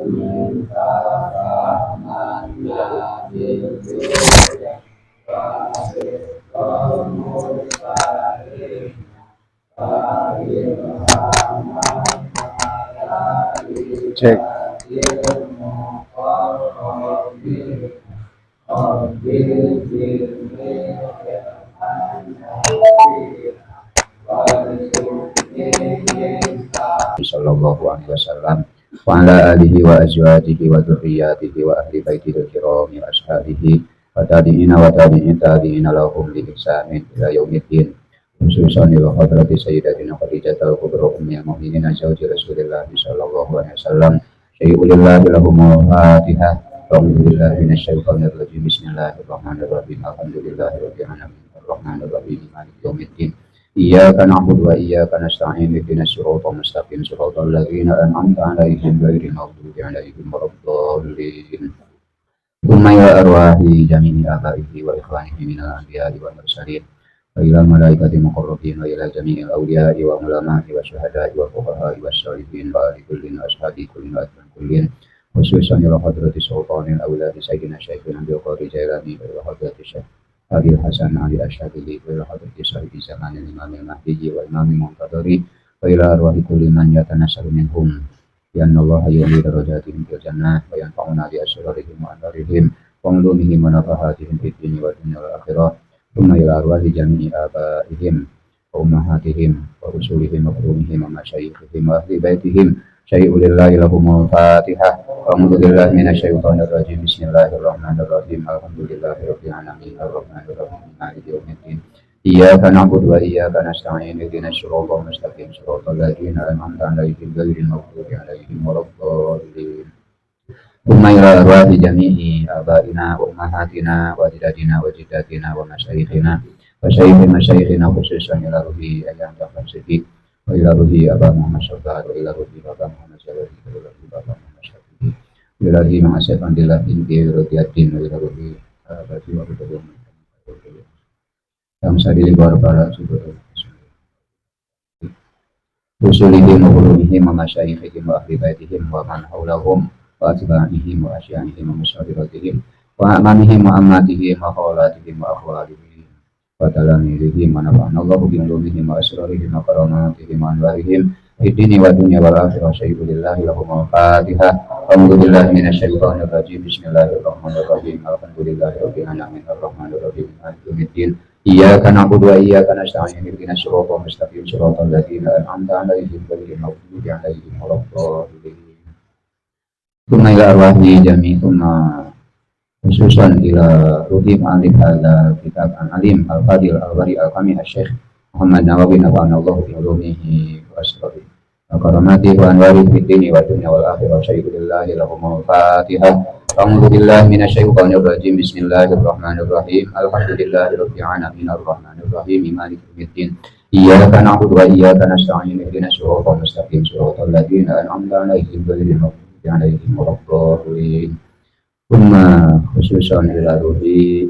Cek. Sallallahu alaihi wasallam wa ala alihi wa azwajihi wa dzurriyyatihi wa ahli baitihi al-kiram wa ashabihi wa tabi'ina wa tabi'in tabi'ina lahum bi ihsanin ila yaumiddin. Khususan ila hadrati sayyidatina Khadijah al-Kubra ummul mukminin zawji Rasulillah sallallahu alaihi wasallam syai'ulillahi lahum al-fatihah. A'udzu billahi minasyaitonir rajim. Bismillahirrahmanirrahim. Alhamdulillahirabbil alamin. Arrahmanir rahim. Maliki yaumiddin. Iyyaka na'budu wa iyyaka nasta'in ihdinas siratal mustaqim siratal ladzina an'amta 'alaihim ghairil maghdubi 'alaihim waladdallin. Thumma ila arwahi jami'i abaihi wa ikhwanihi minal anbiya'i wal mursalin wa ila malaikati muqarrabin wa ila jami'il awliya'i wa ulama'i wa syuhada'i wa fuqaha'i wa sholihin wa ali kullin wa ashabi kullin wa atban kullin khususan ila hadrati sultanil awladi sayyidina syaikhina Abdul Qadir Jailani wa ila hadrati syekh Abil Hasan Ali Asyadili wa ila hadrati sahibi zamanil imam al-mahdi wa imam al-muntadari wa ila arwahi kulli man yatanassalu minhum ya Allah yu'li darajatihim fil jannah wa yanfa'una bi asrarihim wa anwarihim wa ulumihim wa nafahatihim fid dunya wa dunya wal akhirah. Thumma ila arwahi jami'i abaihim wa ummahatihim wa rusulihim wa qurunihim wa masyayikhihim wa ahli baitihim syai'ulillahi lahumul fatihah. A'udzu billahi minasyaitonir rajim. Bismillahirrahmanirrahim. Alhamdulillahirabbil alamin. Arrahmanir rahim. Maliki yaumiddin. Iyyaka na'budu wa iyyaka nasta'in ihdinas siratal mustaqim siratal ladzina an'amta 'alaihim ghairil maghdubi 'alaihim waladdallin. Thumma ila arwahi jami'i abaina wa ummahatina wa ajdadina wa jiddatina wa masyayikhina wa masyayikhina khususan ila ruhi ayyam Ja'far Siddiq wa ila ruhi Aba Muhammad Syarifat wa ila ruhi Baba Muhammad Syarifat wa ila ruhi Baba Muhammad Syarifat wa ila ruhi Ma'asif Andillah binti Rodiyaddin wa ila ruhi Bati wa Bidadun yang sadili para subur rusulihim wa ulumihim wa masyayikhihim wa ahli baitihim wa man haulahum wa atba'ihim wa asyanihim wa musyawiratihim wa amamihim wa ammatihim wa khawalatihim wa akhwalihim wa talamidihim wa nafa'ana Allahu bi ulumihim wa asrarihim wa karamatihim wa anwarihim fid dini wa dunya wal akhirah syai'ulillahi lahumul fatihah. A'udzu billahi minasyaitonir rajim. Bismillahirrahmanirrahim. Alhamdulillahirabbil alamin. Arrahmanir rahim. Maliki yaumiddin. Iyyaka na'budu wa iyyaka nasta'in ihdinas siratal mustaqim siratal ladzina an'amta 'alaihim ghairil maghdubi 'alaihim waladdallin. Thumma ila arwahi jami'i thumma khususan ila ruhi ma'alif al-kitab al-alim al-fadil al-bari al-kamil al-syekh Muhammad Nawawi nafa'ana Allah bi ulumihi wa asrarihi wa karamatihi wa anwarihi fid dini wa dunya wal akhirah syai'ulillahi lahumul fatihah. A'udzu billahi minasyaitonir rajim. Bismillahirrahmanirrahim. Alhamdulillahirabbil alamin. Arrahmanir rahim. Maliki yaumiddin. Iyyaka na'budu wa iyyaka nasta'in ihdinas siratal mustaqim siratal ladzina an'amta 'alaihim ghairil maghdubi 'alaihim waladdallin. Thumma khususan ila ruhi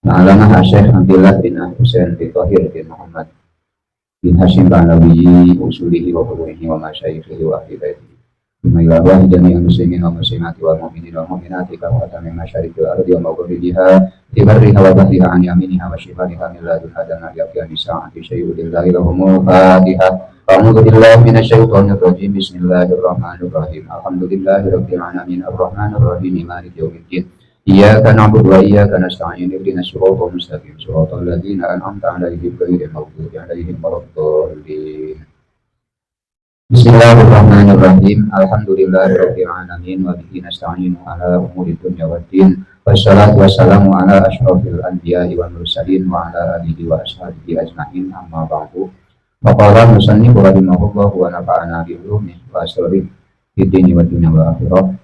Ma'alamah Syekh Abdullah bin Husain bin Thahir bin Muhammad bin Hashim Ba'alawi usulihi wa furu'ihi wa masyayikhihi wa ahli baitihi. Thumma ila arwahi jami'il muslimin wal muslimati wal mu'minin wal mu'minati kafatan min masyariqil ardi wa maghribiha fi barriha wa bahriha an yaminiha wa shimaliha min ladun adana yaqiyami sa'ati syai'ulillahi lahumul fatihah. A'udzu billahi minasyaitonir rajim. Bismillahirrahmanirrahim. Alhamdulillahirabbil alamin. Arrahmanir rahim. Maliki yaumiddin. Iyyaka na'budu wa iyyaka nasta'in ihdinas siratal mustaqim siratal ladzina an'amta 'alaihim ghairil maghdubi 'alaihim waladdallin. Bismillahirrahmanirrahim. Alhamdulillahirabbil alamin wa bihi nasta'inu 'ala umuri dunya waddin. Wassalatu wassalamu 'ala asyrofil anbiya'i wal mursalin wa 'ala alihi wa ashabihi ajma'in. Amma ba'du. Faqala musannif rahimahullah wa nafa'ana bi ulumihi wa asrarihi fid dini wad dunya wal akhirah.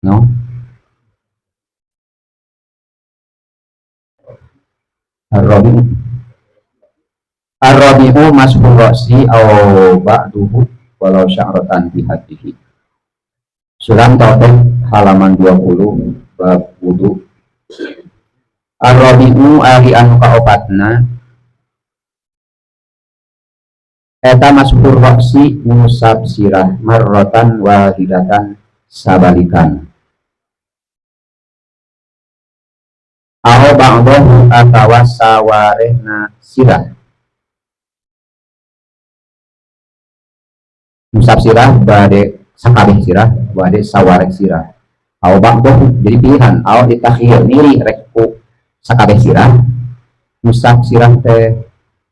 No. Ar-rabi'u masbur ra'si aw ba'duhu walau sya'ratan fi hadihi. Sulam Taufik halaman 20 bab wudu. Ar-rabi'u ari anu kaopatna eta maskur roksi ngusap sirah marrotan wahidatan sabalikan aho ba'dahu atawa sawarehna sirah ngusap sirah bade sakabeh sirah bade sawareh sirah aho ba'dahu jadi pilihan aho ditakhir niri rekku sakabeh sirah ngusap sirah teh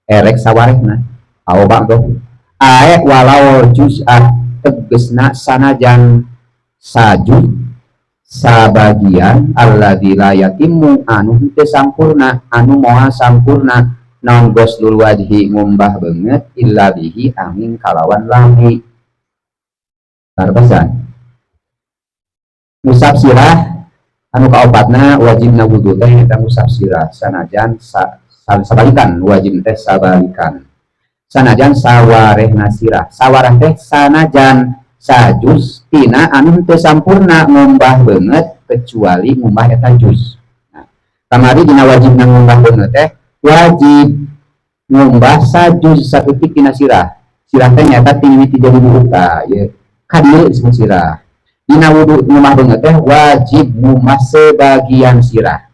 erek sawarehna aho ba'dahu ae walau juz'ah tegesna sanajan saju sabagian alladzi la yatimmu anu teu sampurna anu moal sampurna naon ghuslul wajhi ngumbah beungeut illa bihi angin kalawan lambi karpesan ngusap sirah anu kaopatna wajibna wudu teh eta ngusap sirah sanajan sabalikan wajib teh sabalikan sanajan sawarehna sirah sawareh teh sanajan sajus tina anu teu sampurna ngumbah beungeut kecuali ngumbah eta jus. Nah, kamari dina wajibna ngumbah beungeut teh wajib ngumbah sajus saeutik tina sirah. Sirah teh nyata timimiti jadi buka ye. Kadieu disebut sirah. Dina wudu ngumbah beungeut teh wajib ngumbah sebagian sirah.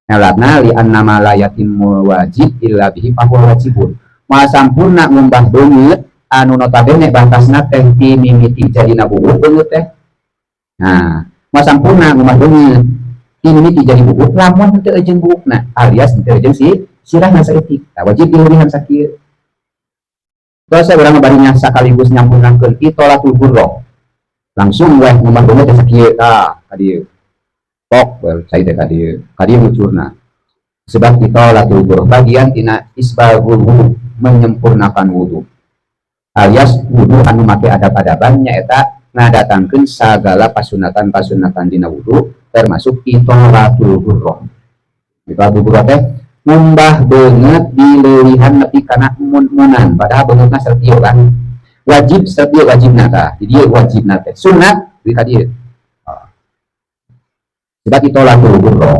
Nalatna li annama la yatimul wajib illa bihi fahuwa wajibun. Ma sampurna ngumbah beungeut anu notabene batasna teh ti mimiti jadina buuk beungeut teh. Nah, ma sampurna ngumbah beungeut ti mimiti jadi buuk lamun teu eujeung buukna alias teu eujeung si sirahna saeutik. Tah wajib diluwihan sakieu. Terus urang barinya sakaligus nyampurnakeun itolatul burro. Langsung we ngumbah beungeut teh sakieu tah kadieu. Tok cai teh kadieu mucurna. Sebab itolatul burro bagian tina isbagul wudu menyempurnakan wudu. Alias wudu anu make adab-adaban nyaeta ngadatangkeun sagala pasunatan-pasunatan dina wudu termasuk itolatul burro. Itolatul burro teh ngumbah beungeut dileuwihan nepi kana mun-munan padahal beungeutna sartiu kan. Wajib sartiu wajibna tah. Di dieu wajibna teh. Sunat di kadieu. Sebab itolatul burro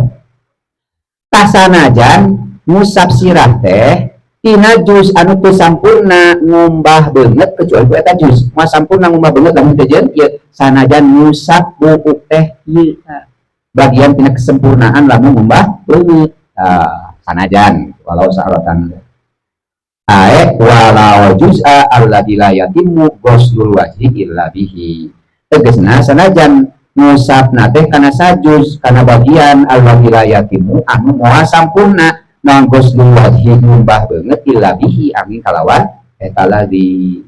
tasanajan ngusap sirah teh tina jus anu teu sampurna ngumbah beungeut kecuali ku eta jus. Moal sampurna ngumbah beungeut lamun teu jeung ieu sanajan ngusap buuk teh ieu bagian tina kesempurnaan lamun ngumbah beungeut. Sanajan walau sa'alatan ae walau juz'a alladzi la yatimmu ghuslul wajhi illa bihi. Tegasna sanajan ngusapna teh kana sajus kana bagian alladzi la yatimmu anu moal sampurna naon ghuslul wajhi ngumbah beungeut illa bihi angin kalawan eta ladzi.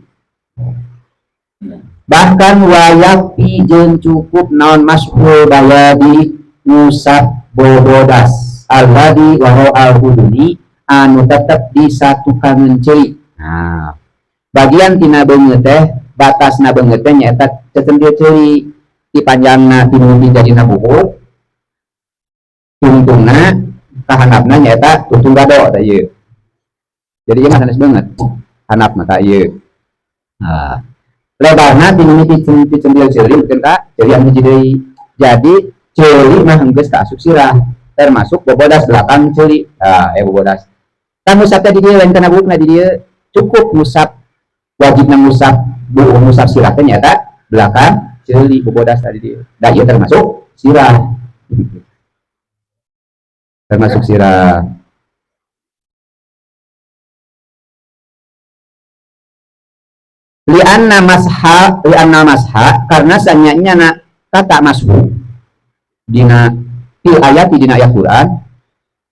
Bahkan wayafi jeung cukup naon mashhur bayadi ngusap bobodas alladzi wa al-huduni anu tetep disatukankeun ceui. Nah, bagian tina beungeut teh batasna beungeut teh nyaeta cecendeu ceui ti panjangna tinuju jadina buuk tungtungna kahandapna nyaeta tuntung gado tah ieu. Jadi ieu mah sanes beungeut handapna tah ieu. Nah, lebarna tinuju cecendeu ceuli teh ka ceuli anu hiji deui. Jadi ceuli mah geus kaasup sirah termasuk bobodas belakang ceuli. Bobodas kan ngusap teh di dieu lain kana buukna di dieu cukup ngusap wajibna ngusap buuk ngusap sirah teh nyaeta belakang ceuli bobodas tadi dia. Da ieu termasuk sirah. Termasuk sirah. Lianna masha karena sanyanya na kata mashu dina fil ayat dina ayat Quran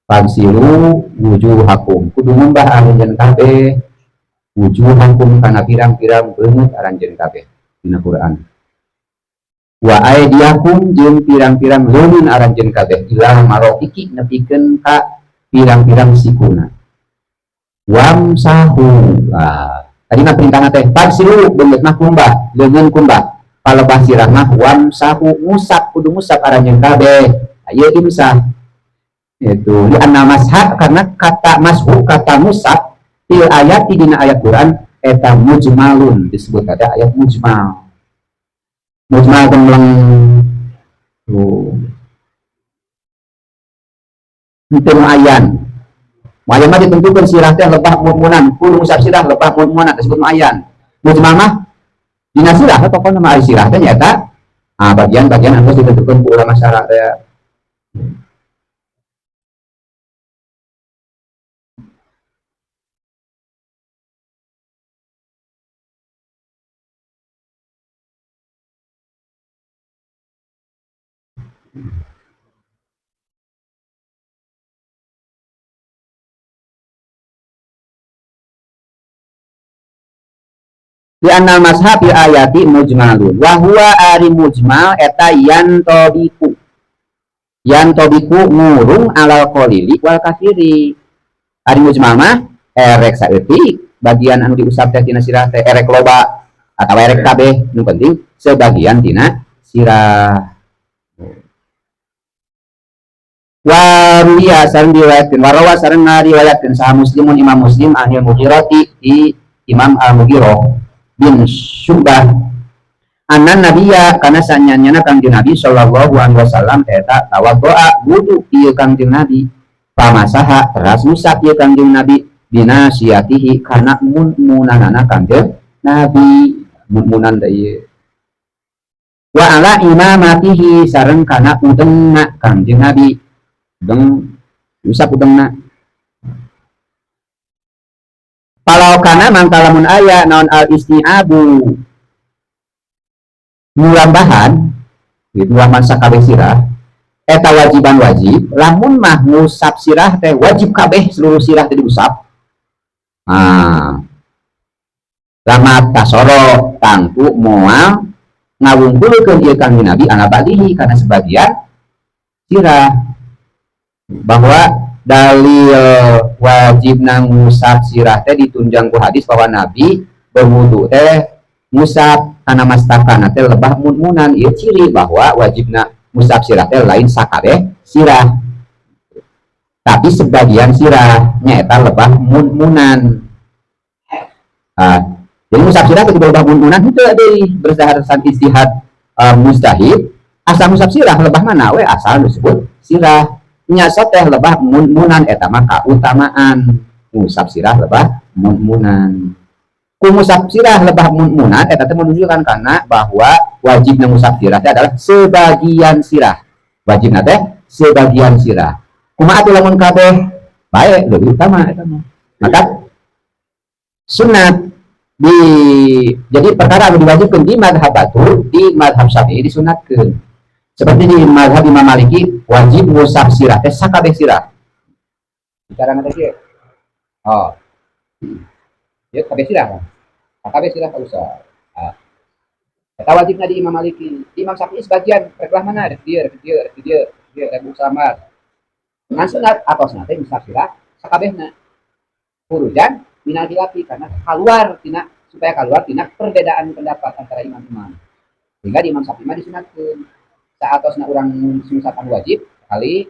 fagsilu wujuhakum kudu ngumbah aranjeun kabeh wujuhakum kana pirang-pirang beungeut aranjeun kabeh dina Quran. Wa aidiakum jeung pirang-pirang leuweun aranjeun kabeh ila marofiki nepikeun ka pirang-pirang sikuna. Wamsahu. Tadi mah perintahna teh fagsilu beungeut mah kumbah, leungeun kumbah. Palebah sirah mah wamsahu ngusap kudu ngusap aranjeun kabeh. Ieu imsah. Itu li anna masha karena kata mashu kata ngusap fil ayat dina ayat Quran eta mujmalun disebut ada ayat mujmal. Mujmal gembleng henteu ayan Maya mah ditentukan sirah teh lebah mutmunan, kudu musab sirah lebah mutmunan disebut ayan. Mujmal mah dina sirah pokokna mah sirah teh nyata bagian-bagian anu ditentukan ku ulama syara teh. Di anal mazhab bi ayati mujmalun wa huwa ari mujmal eta yan tobiku ngurung alal qalili wal kafiri. Ari mujmal mah erek saeutik bagian anu diusap teh tina sirah teh erek loba atawa erek kabeh, nu penting sebagian tina sirah. Waruya sareng diriwayatkeun warawa sareng ngariwayatkeun saha muslimun imam muslim anil mughirati di imam al-mughirah bin syu'bah anan nabiya kana sanyanyana kangjeng nabi sallallahu alaihi wasallam eta tawaddoa wudu ieu kangjeng nabi pamasaha teras musab ieu kangjeng nabi binasiyatihi kana munmunanana kangjeng nabi munmunan da ieu wa ala imamatihi sareng kana udengna kangjeng nabi udeng usap udengna kalau kana mangkalamun aya naon al isti'abu mulambahan gitu laman sakabeh sirah eta wajiban wajib lamun mah ngusap sirah teh wajib kabeh seluruh sirah teh diusap. Lamat tasoro tangku moal ngawungkulkeun ieu kangjeng nabi ana badihi kana sebagian sirah bahwa dalil wajib nang ngusap sirah teh ditunjang ku hadis bahwa nabi berwudu teh ngusap kana mastakana teh lebah munmunan. Ieu ciri bahwa wajibna ngusap sirah teh lain sakabeh sirah tapi sebagian sirah nyaeta lebah munmunan. Jadi ngusap sirah teh lebah munmunan henteu deui berdasarkan ijtihad mujtahid asal ngusap sirah lebah mana we asal disebut sirah nyasot teh lebah munmunan eta mah kautamaan ngusap sirah lebah munmunan. Ku ngusap sirah lebah munmunan eta teh menunjukkan kana bahwa wajib ngusap sirah teh adalah sebagian sirah. Wajibna teh sebagian sirah. Kumaha atuh lamun kabeh bae lebih utama eta mah. Maka sunat jadi perkara anu diwajibkeun di mazhab Batu di mazhab Syafi'i disunatkeun. Seperti di mazhab Imam Maliki wajib ngusap sirah teh sakabeh sirah. Bicara nanti kieu. Ya kabeh sirah. Kabeh sirah usap. Eta wajibna di Imam Maliki. Di Imam Syafi'i sebagian reklah mana rek dieu rek samar. Ngan sunat atosna teh ngusap sirah sakabehna. Urujan minal khilafi karena supaya keluar tina perbedaan pendapat antara imam-imam. Sehingga di Imam Syafi'i mah disunatkeun saatosna urang ngusapan wajib sekali,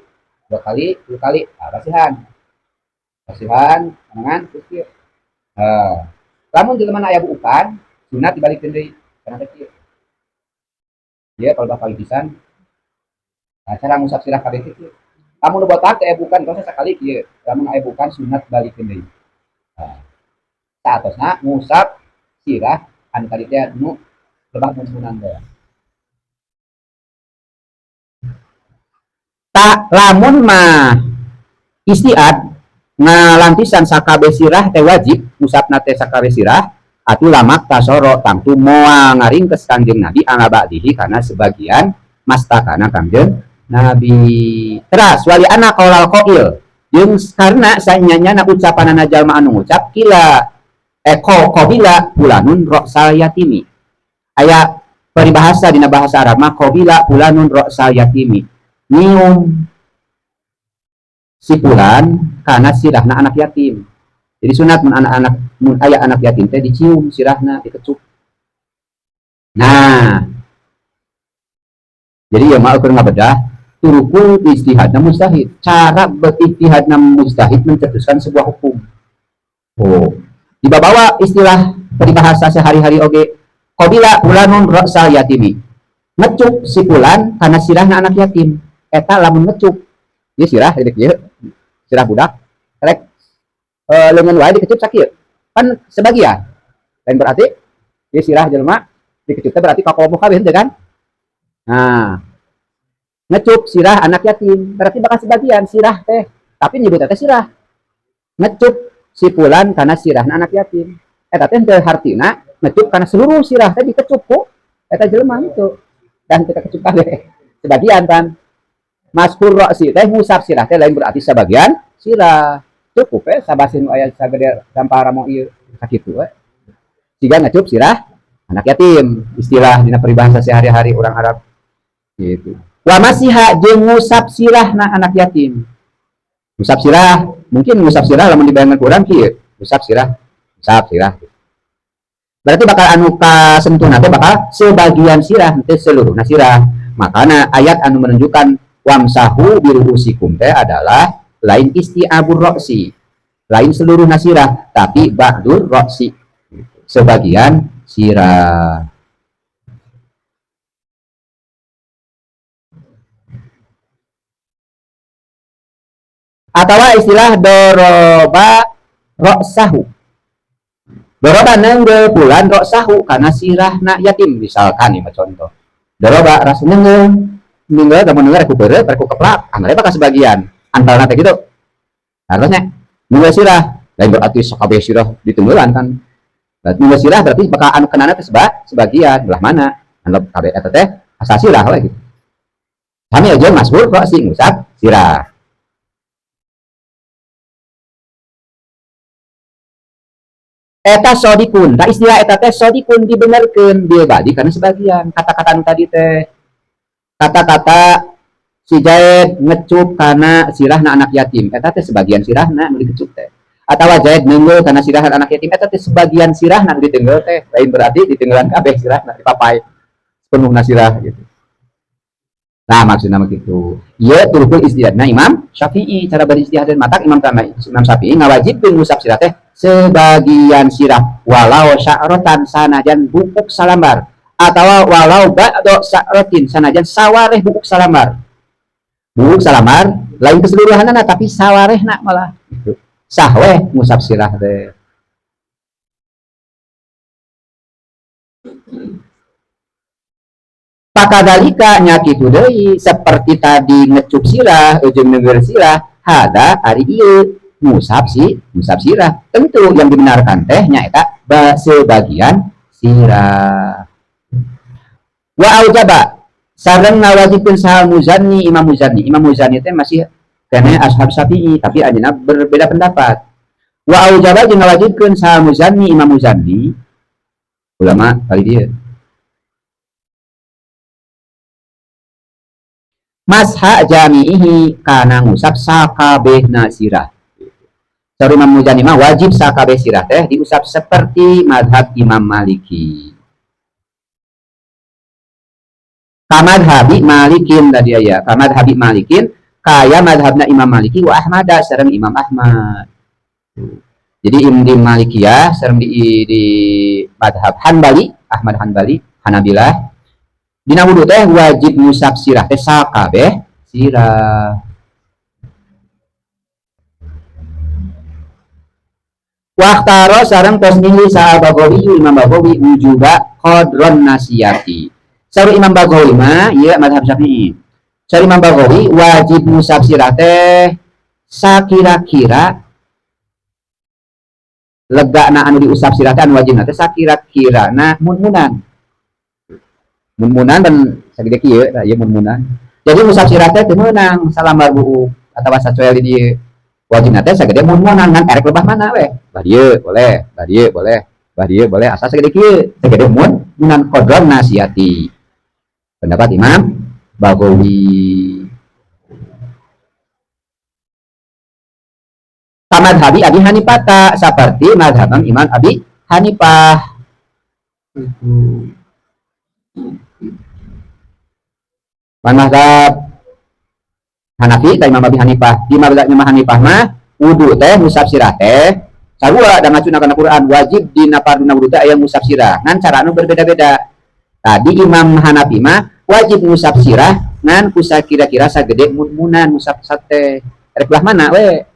2 kali, 10 kali, basihan, mangan terus kieu. Lamun jelema aya buukan, sunat dibalikeun deui kana teh kieu. Ieu kalau bakal pisan cara ngusap sirah kabeh kieu. Lamun botak teh bukan proses sekali kieu. Lamun aya bukan sunat balikeun deui. Saatosna ngusap sirah anu tadi teh nu lebah munmunan teh. Tak lamun mah istiad ngalantisan sakabeh sirah teh wajib ngusapna teh sakabeh sirah atuh lamak tasoro tangtu moal ngaringkes kanjeng Nabi ala ba'dihi kana sebagian mastakana kanjeng Nabi. Teras wali anak qaulal qail jeung karena saenyana ucapanana jalma anu ngucap kila qabila fulanun ra'sal yatimi. Aya peribahasa dina bahasa Arab mah qabila fulanun ra'sal yatimi. Nyium si fulan kana sirahna anak yatim. Jadi sunat mun anak-anak mun aya anak yatim teh dicium sirahna dikecup. Nah. Jadi ya mah keur ngabedah turukul ijtihadna mujtahid. Cara berijtihadna mujtahid mencetuskan sebuah hukum. Dibawa istilah peribahasa sehari-hari oge qabila fulanun ra'sal yatimi. Ngecup si fulan kana sirahna anak yatim. Eta lamun ngecup ieu sirah ieu sirah budak rek lengan wae dikecup sakit kan sebagian lain berarti di sirah jelema dikecup berarti kakomo kabeh teh kan. Nah ngecup sirah anak yatim berarti bakal sebagian sirah teh tapi nyebut teh sirah ngecup si pulan karena sirah anak yatim eta teh teu hartina ngecup karena seluruh sirah teh dikecup ku eta jelema itu dan kita kecup kabeh sebagian kan. Maskur roksi teh musab sirah teh lain berarti sebagian sirah cukup sabasin aya sagede sampara mau ieu sakitu siga ngacup sirah anak yatim istilah dina peribahasa sehari-hari orang Arab gitu. Wa masiha jeung ngusap sirahna anak yatim. Ngusap sirah mungkin ngusap sirah lamun dibayangkeun kurang kieu ngusap sirah berarti bakal anu kasentuhna teh bakal sebagian sirah teh seluruhna sirah. Makana ayat anu menunjukkan wamsahu biruusikum teh adalah lain isti'abur roksi lain seluruh nasirah tapi ba'dur roksi sebagian sirah. Atau istilah doroba roksahu doroba nenggel bulan roksahu karena sirah nak yatim misalkan ini contoh doroba ras nenggel kamu nenggel aku bere aku keplak anggarnya bakal sebagian antara nanti gitu harusnya nenggel sirah lain berarti sakabe sirah ditunggulan kan nenggel sirah berarti bakal anu kenana teh sebagian belah mana anu kabe eta teh asal sirah we gitu kami aja masbur kok sih ngusap sirah. Eta sodikun, nah istilah eta teh sodikun dibenerkeun bil badi karena sebagian kata-kata anu tadi teh kata-kata si Zaid ngecup karena sirahna anak yatim eta teh sebagian sirahna anu dikecup teh atawa Zaid nenggel karena sirahna anak yatim eta teh sebagian sirahna anu ditenggel teh lain berarti ditenggelan kabeh sirahna dipapai penuhna sirah gitu. Nah maksudnya begitu ieu turukul istihadna Imam Syafi'i cara beristihad dan matak Imam Syafi'i ngawajibkeun ngusap sirah teh sebagian sirah walau sya'rotan sanajan bubuk salambar atau walau ba'do sya'rotin sanajan sawareh bubuk salambar lain keseluruhanana tapi sawarehna malah gitu. Sahweh ngusap sirah teh. Pakadalika nyakitu deui seperti tadi ngecup sirah ujung neugeul sirah hada ari ieu ngusap sirah tentu yang dibenarkan teh nyaeta sebagian sirah. Wa aujaba sareng ngawajibkeun saha Muzanni Imam Muzanni teh masih kene ashab Syafi'i tapi ayeuna berbeda pendapat. Wa aujaba jeung ngawajibkeun saha Muzanni Imam Muzanni ulama kali dia masha jami'ihi kana ngusap sakabehna sirah. Saur Imam Muzanni mah wajib sakabeh sirah teh diusap seperti madhab Imam Maliki. Kamadhabi Malikin tadi ya, kamadhabi Malikin kaya madhabna Imam Maliki wa Ahmada sareng Imam Ahmad. Jadi di Malikiyah sareng di madhab Hanbali, Ahmad Hanbali, Hanabilah dina wudu teh wajib ngusap sirah teh sakabeh sirah. Waktaro sareng tos milih saha Bagawi Imam Bagawi wujuba qadron nasiyati. Saur Imam Bagawi mah ieu mazhab Syafi'i. Saur Imam Bagawi wajib ngusap sirah teh sakira-kira legana anu diusap sirah teh anu wajibna teh sakira-kirana munmunan dan sagede kieu da ieu munmunan. Jadi ngusap sirah teh teu meunang salambar buuk atawa sacoel di dieu. Wajibna teh sagede munmunan ngan erek lebah mana we. Bah dieu boleh, bah dieu boleh, bah dieu boleh asal sagede kieu. Sagede munmunan qadron nasiyati. Pendapat Imam Bagawi. Madhabi Abi Hanifah seperti madhab Imam Abi Hanifah. Mazhab Hanafi ka Imam Abi Hanifah. Di mazhab Imam Hanifah mah wudu teh ngusap sirah teh sarua da ngacuna kana Quran wajib dina farduna wudu teh aya ngusap sirah ngan cara anu berbeda-beda. Tadi Imam Hanafi mah wajib ngusap sirah ngan kusa kira-kira sagede munmunan ngusap sate. Rek belah mana we?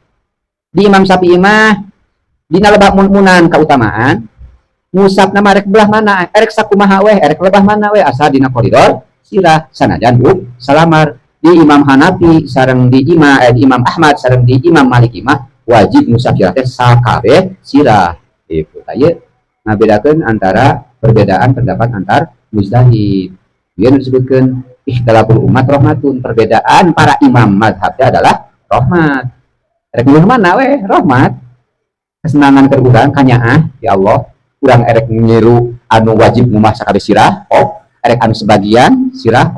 Di Imam Syafi'i mah dina lebah munan keutamaan ngusap nama rek belah mana erek sakumaha weh erek lebah mana weh asal dina koridor sirah sanajan bu salamar di Imam Hanafi sareng di Imam Ahmad sareng di Imam Malik mah wajib ngusap sirah teh sakabeh sirah itu aya ngabedakeun antara perbedaan pendapat antar mujtahid dia disebutkeun ikhtilaful umat rahmatun perbedaan para imam mazhabnya adalah rahmat erek mana weh rahmat kesenangan ke urang kanyaah ya Allah urang erek nyiru anu wajib ngumah sakabeh sirah erek anu sebagian sirah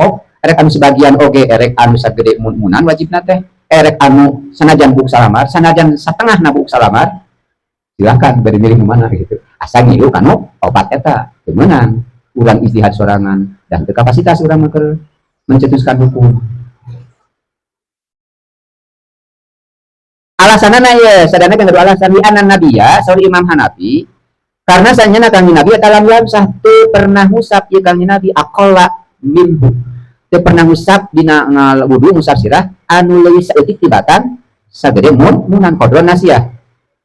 erek anu sebagian oge erek anu sagede munan wajibna teh erek anu sanajan buk salamar sanajan satengah na buk salamar silakan bari milih mana gitu asal ngilu kanu obat eta teu meunang urang ijtihad sorangan dan teu kapasitas urang keur mencetuskan hukum alasanana ya sadana kanggo alasan li anan nabiya sauri Imam Hanafi karena sanyana kanjeng Nabi dalam satu pernah ngusap ya kanjeng Nabi aqalla minhu teu pernah ngusap dina wudu ngusap sirah anu leuwih saeutik tibatan sagede munan qodron nasiyah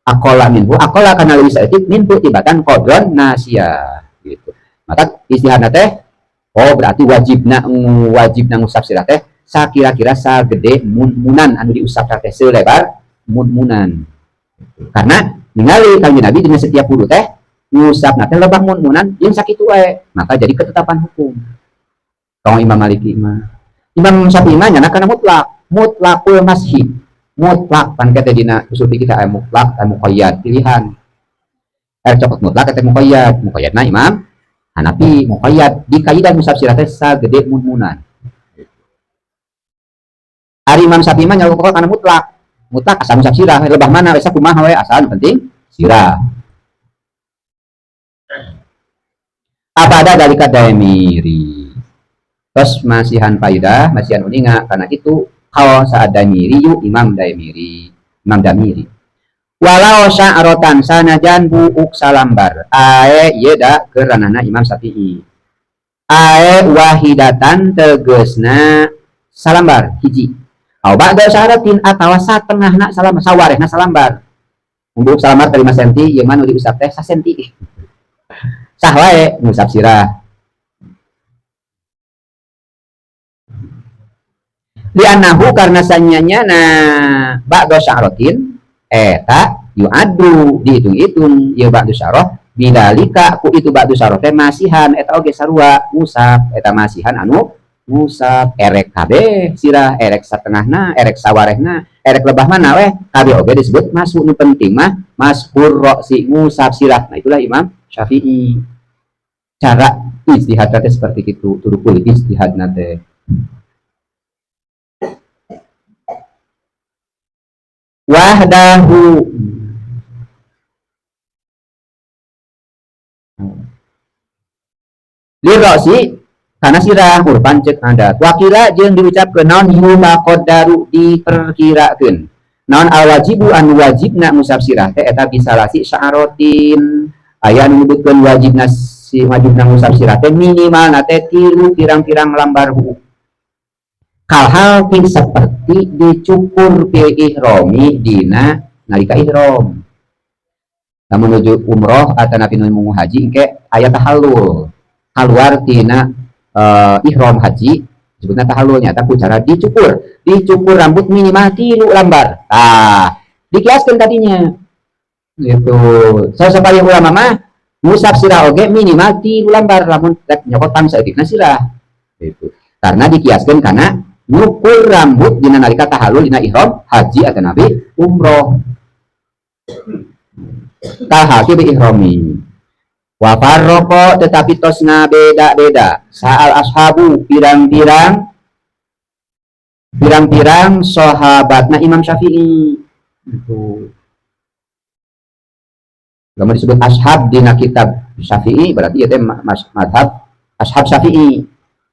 aqalla minhu aqalla kana leuwih saeutik minhu tibatan qodron nasiyah gitu maka istihadna teh berarti wajibna ngusap sirah teh sakira-kira sagede munan anu diusap teh selebar munan karena ningali kanjeng Nabi dina setiap wudu teh ngusap teh lebah munan yang sakitu wae maka jadi ketetapan hukum kalau Imam Maliki mah Imam Syafi'i mah nyana kana mutlaqul masjid mutlak pan kata dina usul fikih aya mutlak aya muqayyad pilihan cokot mutlak kata muqayyadna Imam Hanafi muqayyad di kaidah ngusap sirah teh sagede munan ari Imam Syafi'i mah nyaluk kana mutlak asal ngusap sirah lebah mana wes kumaha we asal penting sirah apa ada dari kata miri terus masihan faidah masihan uninga karena itu kalau saat damiri yu Imam Damiri walau sya'rotan sanajan buuk salambar ae yeda keranana Imam Syafi'i ae wahidatan tegesna salambar hiji au ba'da syaratin atawa satengahna salambar sawarehna salambar untuk salambar 5 cm yang mana diusap teh 1 cm sah wae ngusap sirah li'annahu karena sanyanya na ba'da sya'ratin eta yu'addu dihitung-hitung ya ba'da sya'rah bidalika ku itu ba'da sya'rah teh masihan eta oge sarua ngusap eta masihan anu ngusap erek kabeh sirah erek satengahna erek sawarehna erek lebah mana weh kabeh oge disebut masuk nu penting mah mashhur roksi ngusap sirah nah itulah Imam Syafi'i cara ijtihad teh seperti itu turukul ijtihad nate wahdahu lirosi karena sirah urpan cek ada wakila jeung diucapkeun naon huma qadaru diperkirakeun naon alwajibu anu wajibna ngusap sirah teh eta bisalasi sya'rotin aya anu nyebutkeun wajibna si wajibna ngusap sirah teh minimal nate 3 pirang-pirang lambar buuk kalhal pin seperti dicukur pi ihromi dina nalika ihrom menuju umroh atau nabi nuju haji engke aya tahallul keluar tina ihrom haji sebutna tahallulnya tapi cara dicukur rambut minimal 3 lambar dikiaskeun tadinya gitu sasapaling ulama mah ngusap sirah oge minimal 3 lambar lamun rek nyokotan saeutikna sirah gitu karena dikiaskeun kana nyukur rambut dina nalika tahallul dina ihram haji atau nabi umroh tahaki bi ihrami wa farraqo tetapi tos ngabeda-beda sa'al ashabu pirang-pirang sahabatna Imam Syafi'i itu lamun disebut ashab dina kitab Syafi'i berarti itu mazhab ashab Syafi'i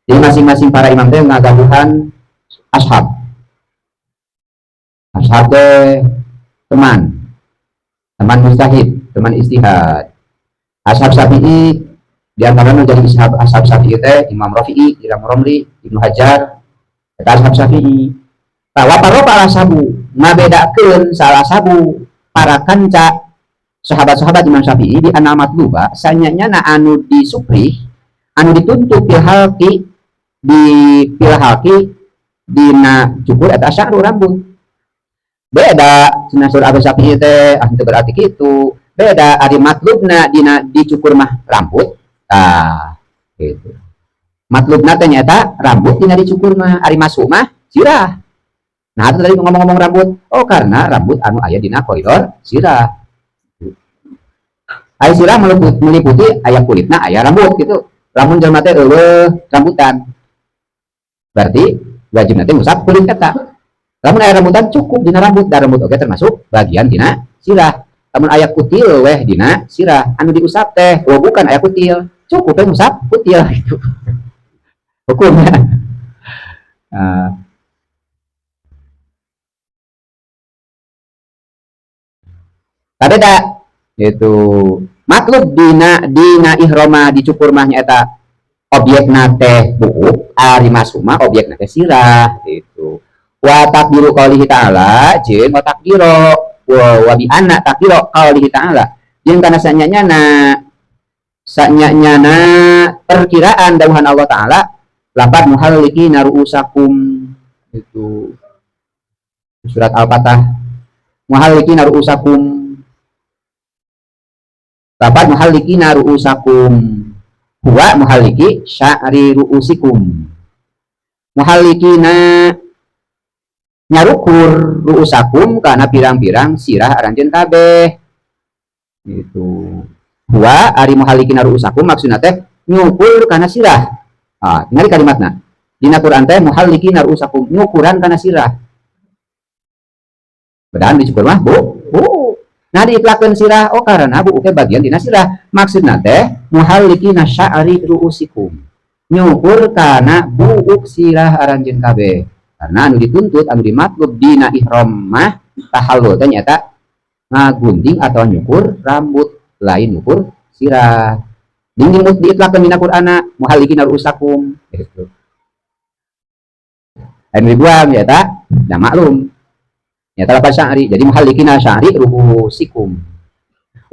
jadi masing-masing para imam teh ngagaduhan ashab teh teman mujtahid teman istihad ashab Syafi'i diantaranya jadi ashab Syafi'i teh Imam Rafi'i Imam Romli Ibnu Hajar eta ashab Syafi'i wa para ashabu ngabedakeun salah sabu para kanca sahabat-sahabat Imam Syafi'i di anal matluba sanyanya na anu disupri anu dituntut pilhalki di pilhalki dina cukur eta sya'ru rambut beda cenah sur Abu Syafi'i teh anu berarti kitu beda ari matlubna dina dicukur mah rambut gitu matlubna teh nyata rambut dina dicukur mah ari masuk mah sirah. Nah itu tadi ngomong-ngomong rambut oh karena rambut anu aya dina koridor sirah. Aya sirah meliputi aya kulitna aya rambut gitu lamun jelema teh rambutan berarti wajib nanti ngusap kulit eta lamun aya rambutan cukup dina rambut dan rambut oke termasuk bagian dina sirah lamun aya kutil weh dina sirah anu diusap teh oh bukan aya kutil cukup teh ngusap kutil gitu hukumnya. Tapi tak itu maklub dina ihroma dicukur mah nyata objekna teh buuk ari masuk mah objekna teh sirah itu wa takdiru qaulihi ta'ala jeung wa takdiro wa bi anna takdiro qaulihi ta'ala jeung kana sanyanya perkiraan dawuhan Allah taala lapat muhallikina ru'usakum itu surat al-fatah muhallikina ru'usakum lapat muhallikina ru'usakum huwa muhalliki sya'ri ru'usikum muhallikina nyarukur ru'usakum karena pirang-pirang sirah aranjeun kabeh itu huwa ari muhallikina ru'usakum maksudna teh nyukur kana sirah tinggal kalimatna dina Quran teh muhallikina ru'usakum nyukuran kana sirah padahal dicukur mah bu nah diitlakeun sirah oh karena bu teh bagian dina sirah maksudna teh muhallikina sya'ri ru'usikum nyukur kana buuk sirah aranjeun kabeh karena anu dituntut anu dimatlub dina ihram mah tahallul teh nyata ngagunting atau nyukur rambut lain nyukur sirah dingin diitlakeun dina Qur'ana muhallikina ru'usakum gitu anu dibuang nyata da maklum nyata lapan sya'ri jadi muhallikina sya'ri ru'usikum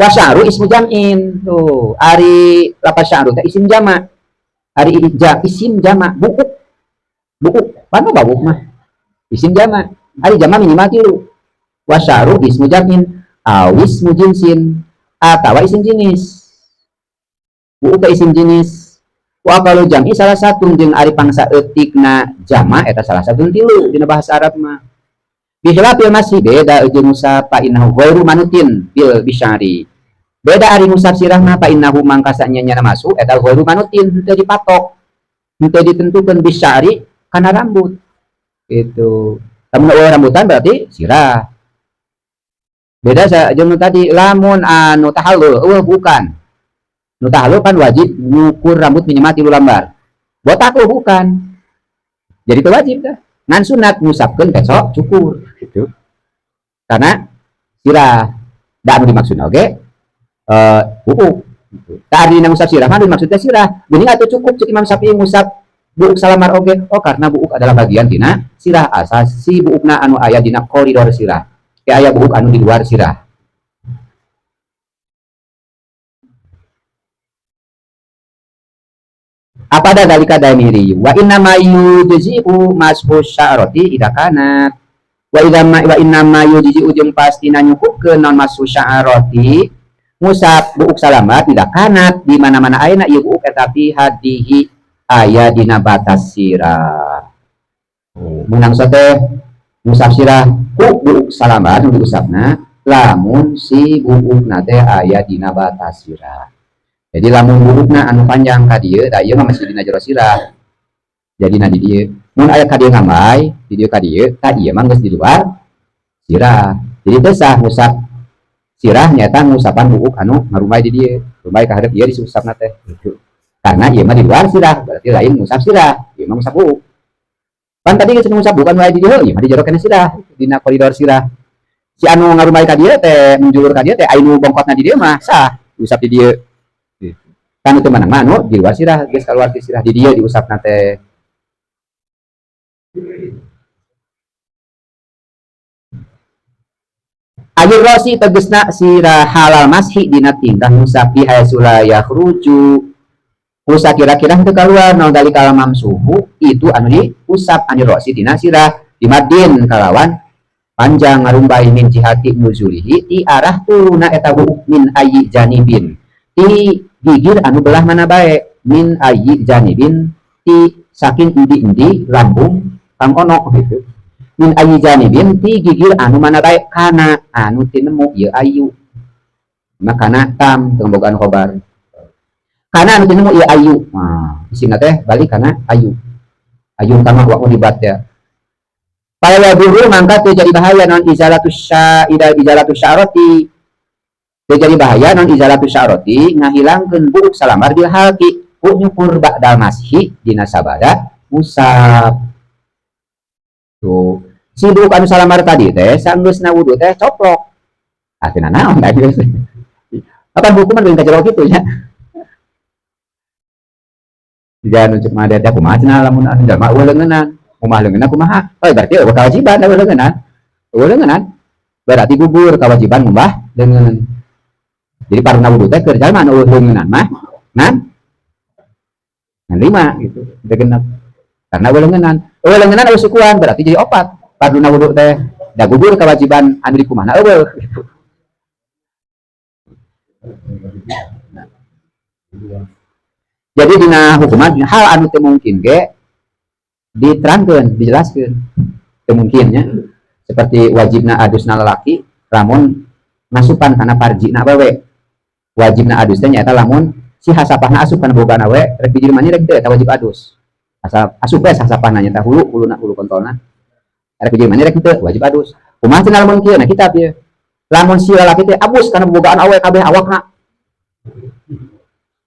wa sya'ru ismu jam'in tuh ari lapan sya'ru teh isim jama' ari isim jama' buuk panu babuk mah isim jama' ari jama' minimal tilu wa sya'ru ismu jam'in awis mujinsin atawa isim jenis buuk ke isim jenis wa kalau jam'i salah satu jeung ari pangsa eutikna jama' eta salah satu tilu dina bahasa Arab mah bikhilafil masih beda jeung musab fa innahu ghairu manutin bil bisyari beda ari musab sirah mah fa innahu mangkasanya nyana masuk eta ghairu manutin teu dipatok teu ditentukeun bisyari kana rambut itu lamun rambutan berarti sirah beda jeung tadi lamun anu tahallul bukan nu tahallul kan wajib nyukur rambut minimal 3 lembar botak bukan jadi itu wajib dah ngan sunat ngusapkeun besok cukur gitu karena sirah da anu dimaksud oke buuk tadi na ngusap sirah mah dimaksudnya sirah geuning atuh cukup cek Imam Syafi'i ngusap buuk salamar oge oh karena buuk adalah bagian dina sirah asasi buukna anu aya dina koridor sirah aya buuk anu di luar sirah apa ada dalika damiri wa inna ma yujzi'u mashu sya'rati idza kanat wa inna ma yujzi'u jeung pastina nyukupkeun naon mashu sya'rati musab buuk salamat idza kanat di mana-mana ayeuna ieu buuk eta fi hadihi aya dina batas sirah menang teh musab sirah ku buuk salamat nu diusapna lamun si buukna teh aya dina batas sirah jadi lamun buukna anu panjang ka dieu da ieu mah masih dina jero sirah jadi na di dieu mun aya ka dieu ngambay di dieu ka dieu ta ieu mah geus di luar sirah jadi teh sah ngusap sirah nyata ngusapan buuk anu ngarumbay di dieu rumbay ka hareup ieu disusapna teh gitu karena ieu mah di luar sirah berarti lain ngusap sirah ieu mah ngusap buuk kan tadi geus ngusap bukan wae di dieu ieu mah di jero kana sirah dina koridor sirah si anu ngarumbay ka dieu teh menjulur ka dieu teh anu bongkotna di dieu mah sah usap di dieu kan itu mana manu di luar sirah geus keluar di sirah di dia diusapna teh Ayur rosi tegesna sirah halal mashi dina tingkah musab bi haysula yakhruju usa kira-kira teu kaluar naon dari kalamam suhu itu anu diusap anir rosi dina sirah dimadin kalawan panjang ngarumbai min jihati nuzulihi ti arah turuna eta buuk min ayyi janibin ti gigir anu belah mana bae min ayyi janibin ti saking endi-endi lambung kang ono gitu min ayyi janibin ti gigir anu mana bae kana anu tinemu ieu ayu makana tam teu bogaan khobar kana anu tinemu ieu ayu isina teh balik kana ayu ayu kama wa ulibat ya Paya guru mangka teu jadi bahaya non izalatus sya'rati teu jadi bahaya non izalatus sya'rati ngahilangkeun buuk salamar bil halqi ku nyukur ba'dal mashi dina sabada musab tuh si buuk anu salamar tadi teh sanggeusna wudu teh coplok atina naon da geus apa buku mah geus kajerok kitu nya jangan cek mah ada kumaha cenah lamun anu jalma eueuh leungeunnan kumah leungeunna kumaha berarti eueuh kewajiban eueuh leungeunnan berarti gugur kewajiban ngumbah leungeun jadi parna wudu teh keur jalma anu eueuh leungeunnan mah ngan 5 gitu teu genep karena eueuh leungeunnan eueuh sukuan berarti jadi 4 parna wudu teh da gugur kewajiban anu di kumahna eueuh gitu. Jadi dina hukuman hal anu teu mungkin ge diterangkan, dijelaskan kemungkinnya seperti wajibna adusna lalaki lamun ngasupan karena parjina awewe wajibna adusnya nyata lamun si hasapahna asup karena bogaan awewe rek di rumahnya rek teu wajib adus asal asup we hasapahna nyata hulu kontolna rek di rumahnya rek teu wajib adus kumaha cenah lamun kieu na kitab ieu lamun si lalaki teh abus karena bogaan awewe kabeh awakna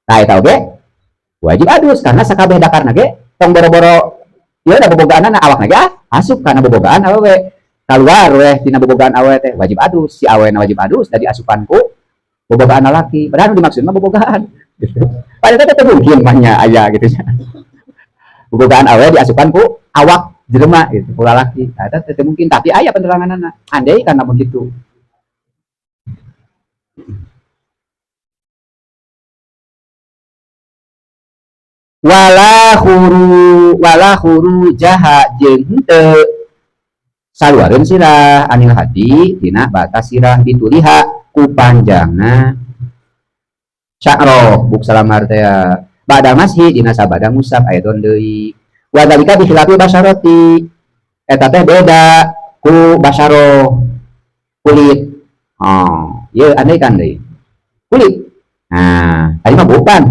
tah eta oge wajib adus karena sakabeh dakarna ge tong boro-boro ieu da bobogaan awak ge asup kana bobogaan awewe kaluar weh tina bobogaan awewe teh wajib adus si awena wajib adus dari asupanku bobogaan lalaki padahal dimaksud mah bobogaan gitu. Padahal teh mungkin mahnya aya gitu nya bobogaan awewe di asupanku awak jelema gitu ku lalaki eta teh mungkin tapi aya peneranganna andai kana begitu wala huru jaha jeung henteu saluareun sirah anil hadi dina batas sirah dituliha ku panjangna sya'ro buk salamar teh badal mashi dina sabada musab aidon deui wa dalika bi khilafi basyarati eta teh beda ku basyaro kulit ieu andai kan deui kulit tadi mah bukan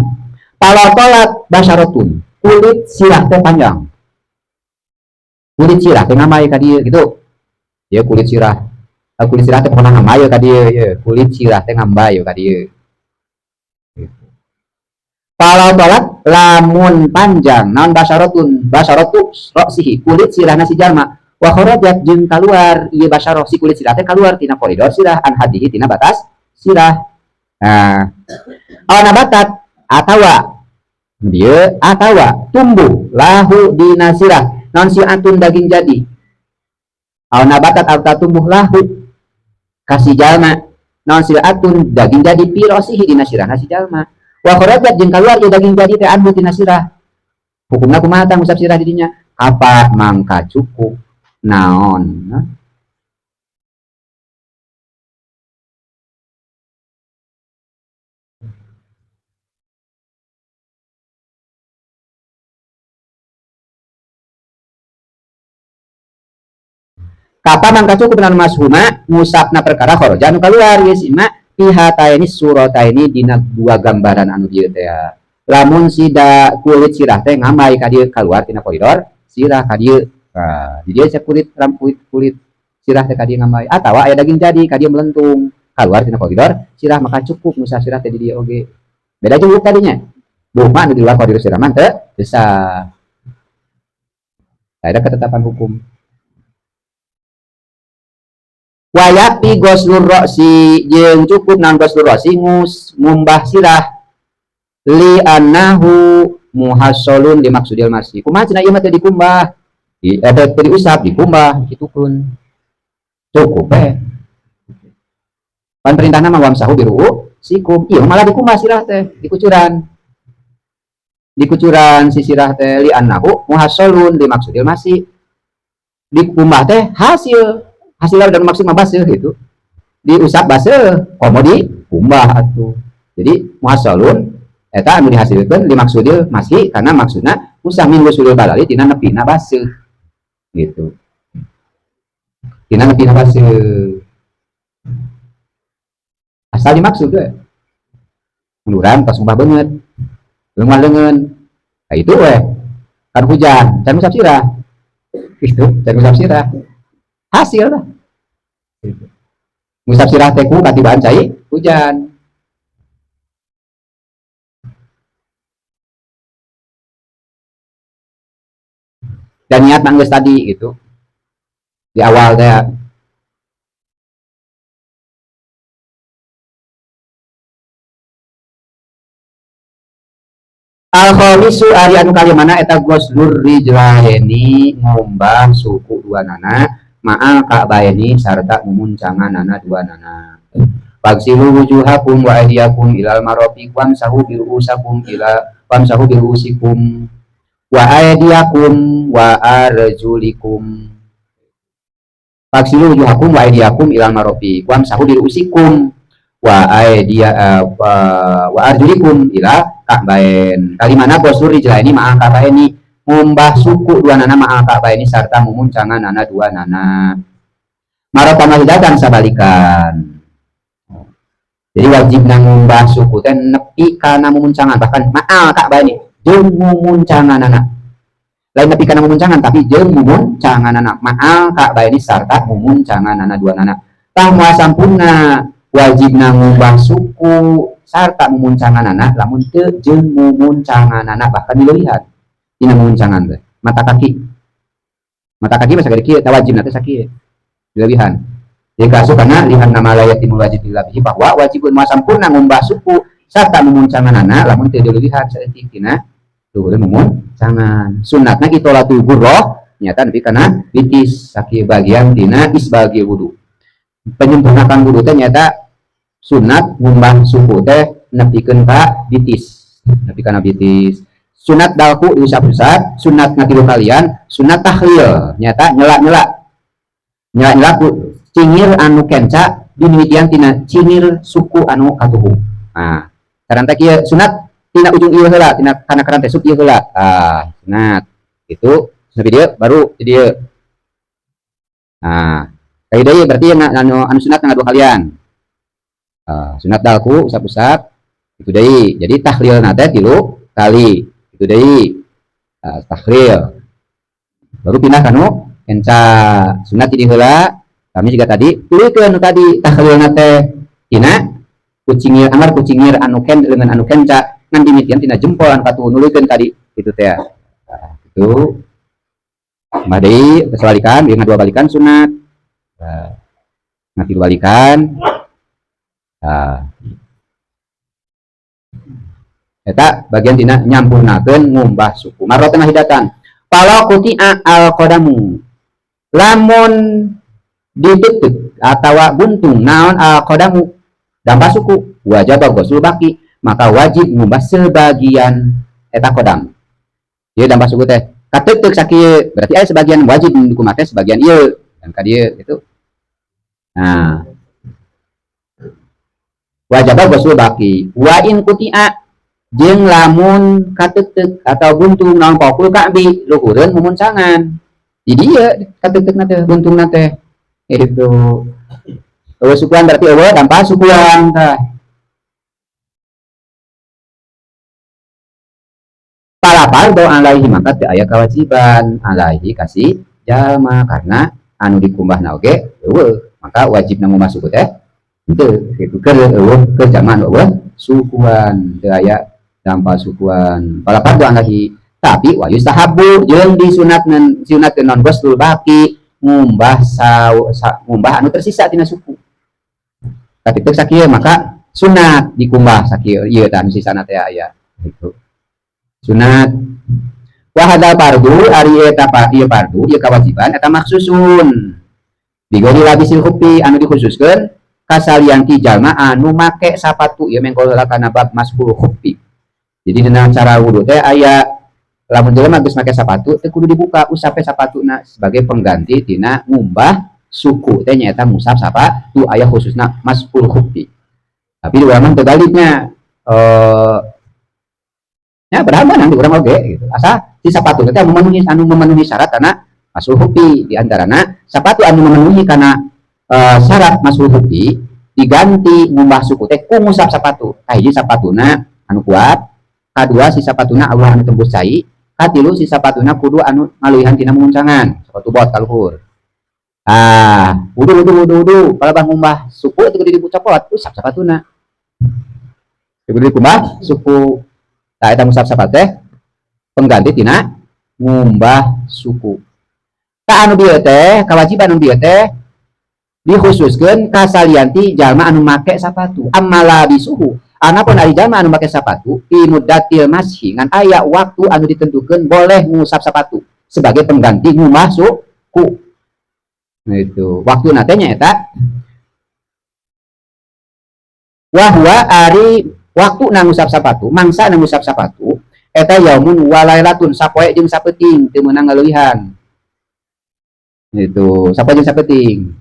palotolat basyaratun kulit sirah teh panjang kulit sirah teh ngamai ka dieu gitu ya kulit sirah teh pernah ngamai ka dieu ya kulit sirah teh ngambai ka dieu palotolat lamun panjang naon basyaratu roksihi kulit sirahna si jalma wa kharajat jeung kaluar ieu basyarah si kulit sirah teh kaluar tina koridor sirah an hadihi tina batas sirah nabatat atawa dia atawa tumbuh lahu dina sirah non siatun daging jadi nabatat atau tumbuh lahu kasih jalma non siatun daging jadi pirosihi dina sirah nasi jalma wa kharajat jeung kaluar ieu daging jadi teh anhu dina sirah hukumna kumaha tang usap sirah didinya apa mangka cukup naon Kapa mangka cukup dengan mashuma musabna perkara kharaja anu kaluar geus ima pihataini surataini dina dua gambaran anu dieu teh lamun sida kulit sirah teh ngamai ka dieu kaluar tina koridor sirah ka dieu di dieu kulit sirah teh ka dieu ngamai atawa aya daging jadi ka dieu melentung kaluar tina koridor sirah maka cukup musab sirah teh di dieu oge beda jeung tadinya bukan anu di luar koridor sirah mah teu bisa ada ketetapan hukum wayapi goslur roksi jeung cukup nan goslur roksi ngumbah sirah li annahu muhassolun dimaksudil masih kumaha cenah ieu mah teh dikumbah diusap dikumbah kitu pun cukup Pan perintah nama wamsahu biru sikum. Iya malah dikumbah sirah teh, dikucuran si sirah teh li annahu muhasolun dimaksudil masih dikumbah teh hasil dan maksud mah baseuh gitu. Diusap baseuh, komo dikumbah atuh. Jadi muhasolun eta anu dihasilkeun dimaksudil masih karena maksudna usah min usulul balali tina nepina baseuh gitu. Tina nepina baseuh. Asal dimaksud we. Menurang pas umpah banget. Leungan leungeun. Nah itu we. Kan hujan, can usap sirah. Gitu, can usap sirah. Hasil lah. Gitu. Ngusap sirah teh ku katibaan cai hujan. Dan niat nangis tadi gitu. Di awal teh al-khamisu ari anu kali mana eta goslur rijlaini ngombah suku dua nana ma'al ka'baini sarta mumuncanganana dua nana. Fagsilu wujuhakum wa aydiyakum ilal marafiq wamsahu bi ru'usakum wamsahu bi ru'usikum wa aydiyakum wa arjulikum. Fagsilu wujuhakum wa aydiyakum ilal marafiq wamsahu bi ru'usikum wa arjulikum ila ka'bain. Kalimana qasur rijlaini ma'a ka'baini ngumbah suku dua nana ma'a ka'baini sarta mumuncangan nana dua nana. Maratan wahidatan sabalikan. Jadi wajib ngumbah suku teh nepi kana mumuncangan bahkan ma'a ka'baini jeung mumuncangan nana. Lain nepi kana mumuncangan tapi jeung mumuncangan nana ma'a ka'baini sarta mumuncangan nana dua nana. Tah moal sampurna wajib ngumbah suku sarta mumuncangan anak lamun teu jeung mumuncangan anak bahkan dileuwihan dina mumuncangan teh mata kaki masa gede kieu tah wajibna teh sakieu dileuwihan jadi kasukana lihan nama layatimul wajib bihi bahwa wajibun ma sampurna ngumbah suku sarta mumuncangan anak lamun teu dileuwihan saeutik tina teu mumuncangan sunnatna kitolatul ghurrah nyata nepi kana bitis sakieu bagian tina isbagil wudu. Penyempurnakan wudu teh nyata sunat ngumbah suku teh nepikeun ka bitis, nepi kana bitis. Sunat dalku diusap-usap, sunat ngatilu kalian, sunat tahlil nyata nyela ku cingir anu kenca dimimitian tina cingir suku anu katuhu. Nah, karanta kieu sunat tina ujung ieu heula, tina kana karanta suk ieu heula. Sunat. Itu sampai dia baru jadi ieu. Nah, kayak deui berarti anu sunat dua kalian. Sunat dalku usap-usap itu deui. Jadi tahlil nate 3 kali. Itu deui. Tahlil. Baru pindah kanu kenca sunat di heula. Kami juga tadi tulikeun tadi tahlil nate tina kucingir anu ken dengan anu kenca ngan dimitian tina jempol anu katuh nulikeun tadi itu teh. Itu mah deui kesebalikan dengan 2 balikan sunat. Nanti balikan. Eta bagian tina nyampurnakeun ngumbah suku marratan wahidatan. Kalau quti'a al-qadamu lamun ditutup atawa buntung naon al-qadamu dampak suku wajib ghusl baki maka wajib ngumbah sebagian eta qadam. Ieu dampak suku teh kateuteuk sakieu berarti aya sebagian wajib dikumbah teh sebagian ieu dan ka dieu itu. Nah, wajib ghusl baki wa in quti'a jeung lamun kateuteuk atau buntung naon pokul ka'bi luhureun mumuncangan di dieu kateuteukna teh buntungna teh itu sukuan berarti eueuh dampak sukuan tah palapar do alaihi maka teu aya kewajiban alaihi kasih jalma karena anu dikumbahna oge eueuh maka wajibna ngumbah suku teh henteu kitu keur eueuh keur jaman eueuh sukuan teu aya dampak sukuan palapar do alaihi tapi wa yustahabu jeung disunatkeun non ghusl baki ngumbah ngumbah anu tersisa tina suku kateuteuk sakieu maka sunat dikumbah sakieu ieu tah anu sisana teh aya gitu sunat wa hadzal fardu ari eta ieu fardu ieu kewajiban eta maksusun digori labisil khuffi anu dikhususkeun kasalianti jalma anu make sapatu ya mengko kana bab maskul khuffi. Jadi dengan cara wudu teh aya lamun jelema geus make sapatu teh kudu dibuka usape sapatuna sebagai pengganti tina ngumbah suku teh nyaeta musab sapatu aya khususna maskul khuffi. Tapi di urang terbalik,nya ya berapa nanti urang oge gitu. Asa si sapatu teh memenuhi syarat karena maskul khuffi, di antarana sapatu anu memenuhi karena syarat maskul khuffi diganti ngumbah suku teh ku ngusap sapatu. Kahiji sapatuna anu kuat, kadua si sapatuna Allah anu tembus cai, katilu si sapatuna kudu anu ngaluihan tina muncangan, sepatu bot kaluhur. Wudu kalau bang ngumbah suku itu kudu dibucapot, usap sapatuna. Kudu dikumbah suku. Tah eta ngusap sapatu teh pengganti tina ngumbah suku. Ka anu bieu teh, kawajiban anu bieu teh dikhususkeun kasalianti jalma anu make sapatu. Ammala bisuhu. Anapun ari jalma anu make sapatu, fi muddatil mashi ngan aya waktu anu ditentukeun boleh ngusap sapatu sebagai pengganti ngumbah suku. Nah itu waktu natenya eta wahwa ari waktu ngusap sapatu, mangsa ngusap sapatu eta yaumun walailatun sapoe jeung sapeuting teu meunang ngalewihan. Itu sapoe jeung sapeuting.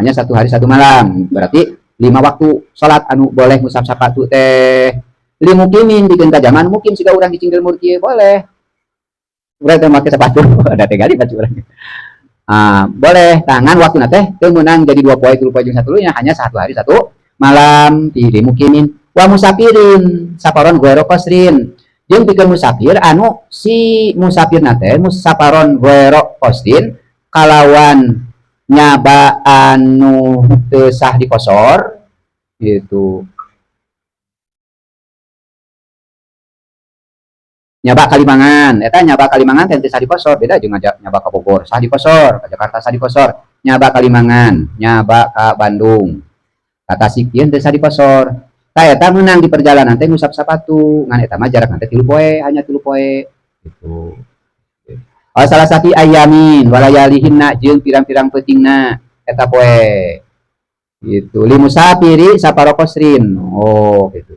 Hanya 1 hari 1 malam. Berarti 5 waktu salat anu boleh ngusap sapatu teh. Li mukimin dikeun ka zaman mukim siga urang dicingkel mur kieu boleh. Urang teh make sapatu ada teh gali baca urang. Boleh tangan waktu teh teu meunang jadi 2 poe 3 poe jeung 1 nya hanya 1 hari 1 malam di mukimin wa musafirin saparon goero qasrin jeung pikeun musafir anu si musafirna teh musafaron goero qasrin kalawan nyaba anu teu sah dikosor gitu. Nyaba Kalimangan eta nyaba Kalimangan teh sah dikosor beda jeung nyaba ka Bogor sah dikosor, ka Jakarta sah dikosor. Nyaba Kalimangan, nyaba ka Bandung, ka Tasikieun teh sah dikosor. Tah eta meunang di perjalanan teh ngusap sapatu ngan eta mah jarak teh 3 poe hanya 3 poe gitu. Salah satu ayamin walayalihinna jeung pirang-pirang peutingna eta poe gitu. Li musafiri saparo qasrin. Gitu.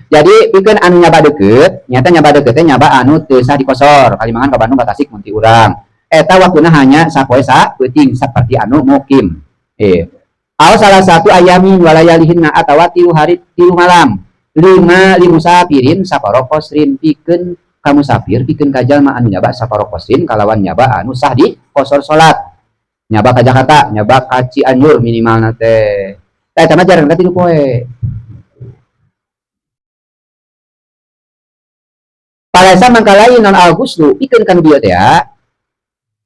Jadi pikeun anu nyaba deukeut, nyata nyaba deukeut teh nyaba anu teu sah dikosor. Kalimangan ka Bandung ka Tasik mun ti urang. Eta waktuna hanya sapoe sapeuting saperti anu mukim. Salah satu ayamin walayalihinna atawa 3 hari 3 malam. 5 li musafirin saparo qasrin pikeun ka musafir pikeun ka jalma anu nyaba saparo qasrin kalawan nyaba anu sah dikosor salat. Nyaba ka Jakarta, nyaba ka Cianjur minimalna teh. Eta mah jarang 3 poe. Palasa mangkalai non Agustus pikeun kan bieu teh ya.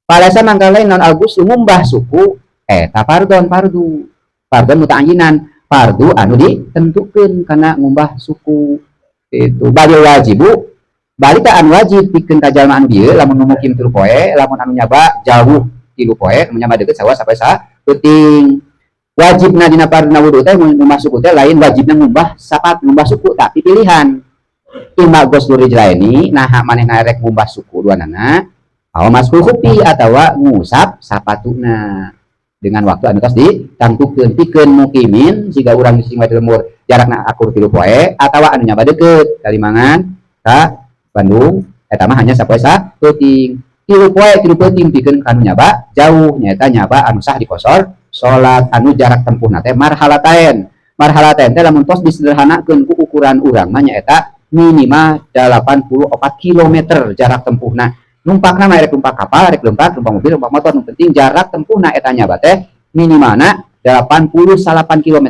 Palasa mangkalai non Agustus ngumbah suku eta fardu muta'ayyinan, fardu anu ditentukeun kana ngumbah suku. Itu bari wajibu bari ta anu wajib pikeun ka jalma anu bieu lamun mukim 3 poe, lamun anu nyaba jauh 3 poe, anu nyaba deukeut sawa sampai sapeuting. Wajibna dina farduna wudu teh ngumbah suku teh lain wajibna ngumbah suku tapi pilihan. Ima Gosdur Rijlaini nah manehna rek ngumbah suku duanana aw maskul khuffi atawa ngusap sapatuna dengan waktu anu tos ditantukeun pikeun mukimin siga urang di Singapura Timur jarakna akur 3 poe atawa anu nyaba deukeut Kalimangan ka Bandung eta mah hanya sapoe sapeuting. 3 poe 3 peuting pikeun anu nyaba jauh nyaeta nyaba anu sah dikosor salat anu jarak tempuhna teh marhalatain teh lamun tos disederhanakeun ku ukuran urang mah nyaeta minimal 84 km jarak tempuhna. Numpakna mah rek numpak kapal, rek numpak mobil, numpak motor, nu penting jarak tempuhna eta nya teh minimalna 89 km.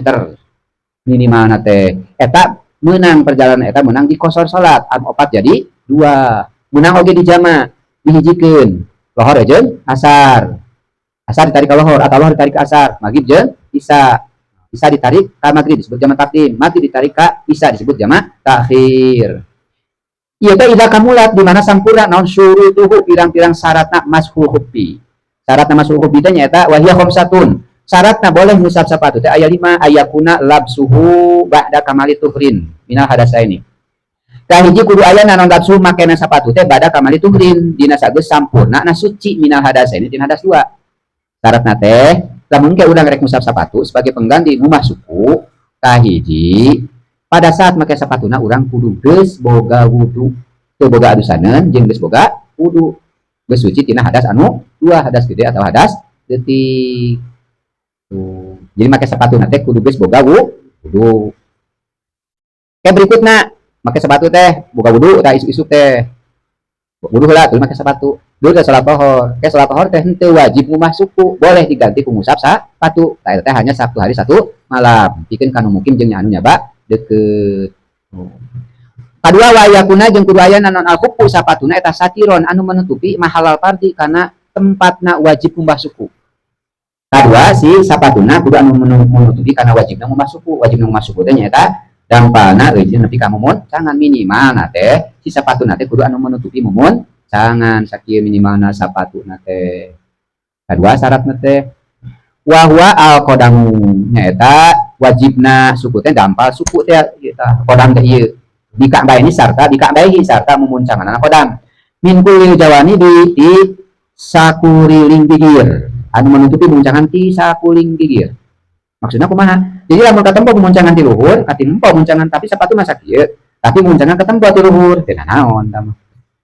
Minimalna teh eta meunang perjalanan eta meunang dikosor salat, anu 4 jadi 2. Meunang oge dijama, dihijikeun. Lohor jeung asar. Asar ditarik ka lohor, atau lohor ditarik ka asar, maghrib jeung isya. Bisa ditarik ka maghrib disebut jama takdim, maghrib ditarik ka isya disebut jama takhir. Ieu teh idza kamulat di mana sampurna naon syurutuhu pirang-pirang syaratna maskul khuffi. Syaratna maskul khuffi teh nyaeta wa hiya khamsatun. Syaratna boleh ngusap sapatu teh aya 5 ayakuna labsuhu ba'da kamali tuhrin minal hadasaini. Tah hiji kudu aya naon labsuhu makena sapatu teh ba'da kamali tuhrin dina sageus sampurna na suci minal hadasaini tina hadas 2. Syaratna teh lamun ke urang rek ngusap sapatu sebagai pengganti nu suku kahiji pada saat make sapatuna urang kudu geus boga wudu teu boga adusaneun jeung geus boga wudu geus suci tina hadas anu dua hadas gede atau hadas leutik. Jadi make sapatuna teh kudu geus boga wudu. Oke berikutna make sepatu teh boga wudu tah isuk-isuk teh wudu heula tuluy make sepatu. Dulu teh salat tohor. Ke salat tohor teh henteu wajib ngumah suku, boleh diganti ku ngusap sapatu. Tah eta teh hanya Sabtu hari satu malam. Pikeun kanu mukim jeung anu nyaba deukeut. Kadua wayakuna jeung kudu aya naon al-khuffu sapatuna eta satiron anu menutupi mahalal fardi kana tempatna wajib ngumah suku. Kadua si sapatuna kudu anu menutupi kana wajibna ngumah suku. Wajibna ngumah suku teh nyaeta dampalna euy nepi ka mumun cangan minimal na teh si sapatuna teh kudu anu menutupi mumun cangan sakieu minimalna sapatuna teh. Kadua syaratna teh wa huwa al-qadamu nyaeta wajibna suku teh dampal suku teh eta qadam teh ieu bika bae sarta bika bae sarta mumun canganna qadam min kulli jawani di sakuriling gigir anu menutupi muncangan ti sakuring gigir. Maksudnya kumaha? Jadi lamun katempo muncangan ti luhur, katimpo muncangan tapi sapatu mah sakieu, tapi muncangan katempo ti luhur, teh naon tah.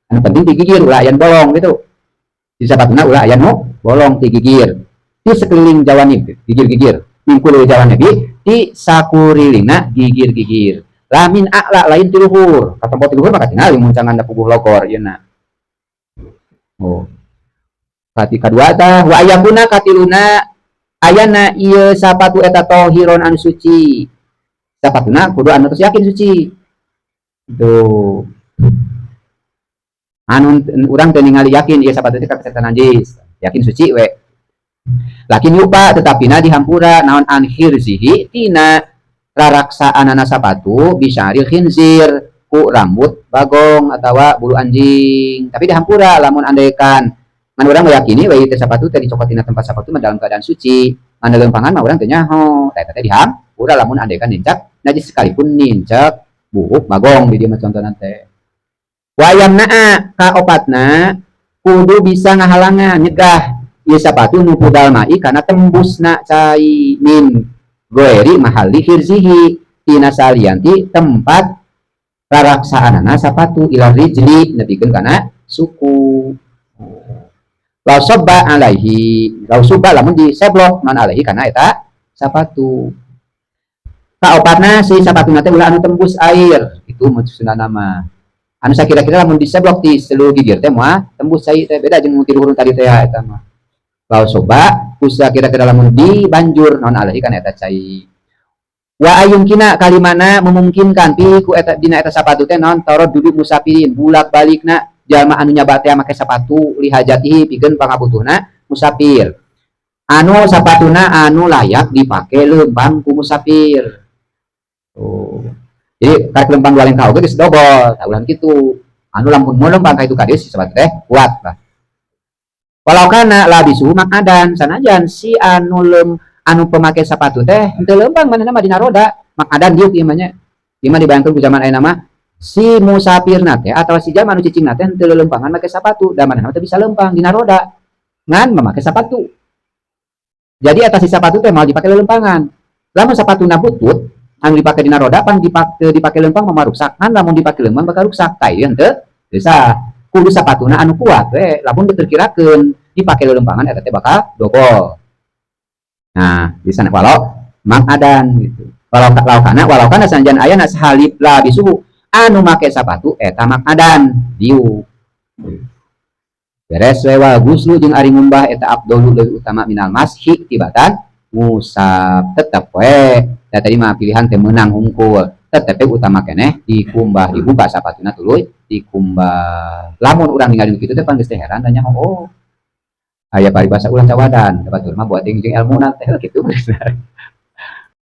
Anu penting digigir ulah ayan bolong gitu. Di sapatuna ulah ayan bolong ti gigir. Di sekeliling jawanib gigir-gigir. Mingkul jawanib di sakurilingna gigir-gigir. Lamin a'la lain ti luhur. Katempo ti luhur maka tingali muncangan da puguh logor yeuna. Oh. Kati kadua tah wa ayakuna katiluna ayana ieu sapatu eta tohiron anu suci. Sapatuna kudu anu tos yakin suci. Tuh. Anu urang teu ningali yakin ieu sapatu teh kasetan najis. Yakin suci we. Lakin yupa tetapina dihampura naon anhirzihi tina raraksaanana sapatu bisyaril khinzir ku rambut bagong atawa bulu anjing. Tapi dihampura lamun andaikan ngan urang meyakini we teh sapatu teh dicokot tina tempat sapatu mah dalam keadaan suci. Anu lempangan mah urang teu nyaho. Tah eta teh dihampura lamun andaikan nincak najis sekalipun nincak buuk bagong di dieu mah contohna teh. Wayamna ka opatna kudu bisa ngahalangan nyegah ieu sapatu nu pudal mai kana tembusna cai min goeri mahalli hirzihi tina salianti tempat raraksaanana sapatu ila rijli nepikeun kana suku. Lau sobba alaihi lau subba lamun diseblok non alaihi kana eta sapatu. Kaopatna si sapatuna teh ulah anu tembus air itu maksudna nama anu sakira-kira lamun diseblok di seluruh gigir teh moal tembus cai teh beda jeung tiluhur tadi teh eta mah. Lau sobba usaha kira-kira lamun di banjur non alaihi kana eta cai. Wa ayumkina kalimana memungkinkan pi ku eta dina eta sapatu teh naon tarod duduk musafirin bulak-balikna jalma anu nyabat teh make sapatu lihajatihi pikeun pangabutuhna musafir. Anu sapatuna anu layak dipake leumpang ku musafir. Oh. Jadi karek leumpang dua lengkah oge geus dobol, tah ulah kitu. Anu lamun mun leumpang ka itu kadieu si sapatu teh kuat lah. Walau kana labisu makadan sanajan si anu pemake sapatu teh henteu leumpang manehna mah dina roda, makadan diuk ieu mah nya. Ieu mah dibayangkeun ku zaman ayeuna mah si musafir nate atau si jama anu cicing nate henteu lelempangan make sapatu da manehna teh bisa lempang dina roda ngan memakai sepatu. Jadi atas si sepatu teh mau dipakai lelempangan. Lamun sapatuna butut anu dipake dina roda pan dipake lempang mah rusak. Kan lamun dipake lempang bakal rusak. Tah ieu henteu bisa. Kudu sapatuna anu kuat we lamun diperkirakeun dipake lelempangan eta teh bakal dobol. Nah, di sana walau makadan gitu. Walau kana sanjan aya na sahalip la bisuhu anu make sapatu eta makadan diu. Beres we wal guslu jeung ari ngumbah eta afdhalu leuwih utama minal mashi tibatan ngusap tetep we. Da tadi mah pilihan teh meunang hungkul. Tetep utama keneh dikumbah dibuka sapatuna tuluy dikumbah. Lamun urang ningali kitu teh pan geus teh heran tanya oh aya paribasa ulah cawadan batur mah buat jeung ilmu na teh kitu.